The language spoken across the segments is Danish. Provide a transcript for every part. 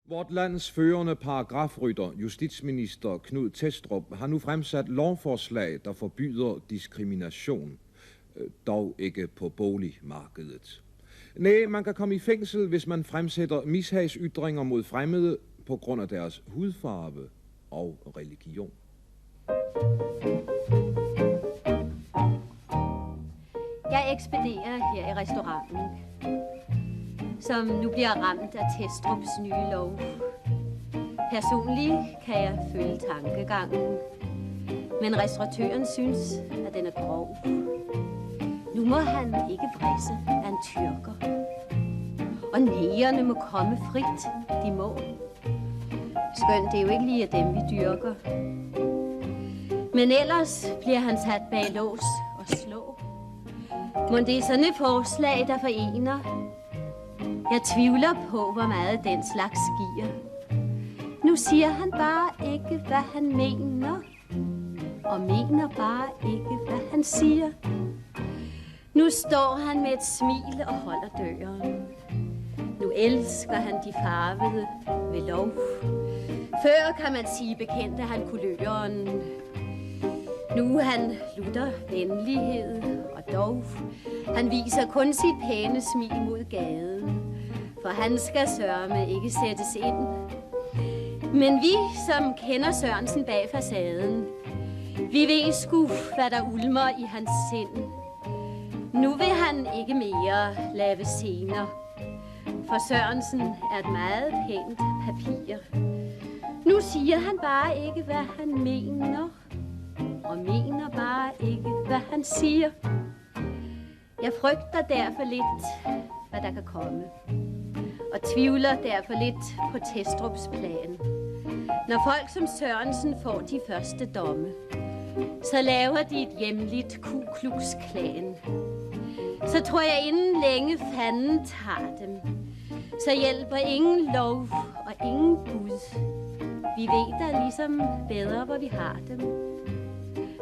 Vort lands førende paragrafrytter, justitsminister Knud Thestrups, har nu fremsat lovforslag, der forbyder diskrimination, dog ikke på boligmarkedet. Nej, man kan komme i fængsel, hvis man fremsætter mishagsytringer mod fremmede på grund af deres hudfarve og religion. Jeg ekspederer her i restauranten, som nu bliver ramt af Thestrups nye lov. Personligt kan jeg følge tankegangen, men restauratøren synes, at den er grov. Nu må han ikke vrisse af en tyrker. Og negerne må komme frit, de må. Skønt det er jo ikke lige af dem, vi dyrker. Men ellers bliver han sat bag lås og slå. Mon det er sådan et forslag, der forener? Jeg tvivler på, hvor meget den slags giver. Nu siger han bare ikke, hvad han mener. Og mener bare ikke, hvad han siger. Nu står han med et smil og holder døren. Nu elsker han de farvede ved lov. Før kan man sige bekendte han kuløren. Nu han lutter venlighed og dog. Han viser kun sit pæne smil mod gaden. For han skal sørme ikke sættes ind. Men vi, som kender Sørensen bag facaden, vi ved sgu, hvad der ulmer i hans sind. Nu vil han ikke mere lave scener, for Sørensen er et meget pænt papir. Nu siger han bare ikke, hvad han mener, og mener bare ikke, hvad han siger. Jeg frygter derfor lidt, hvad der kan komme, og tvivler derfor lidt på Thestrups plan. Når folk som Sørensen får de første domme, så laver de et hjemligt Ku Klux Klan. Så tror jeg inden længe fanden tager dem. Så hjælper ingen lov og ingen Gud. Vi ved da ligesom bedre, hvor vi har dem.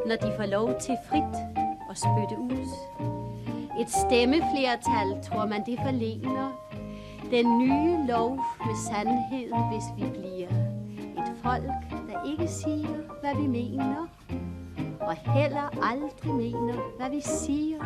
Når de får lov til frit at spytte ud. Et stemmeflertal tror man det forlener. Den nye lov med sandhed, hvis vi bliver et folk, der ikke siger, hvad vi mener. Og heller aldrig mener, hvad vi siger.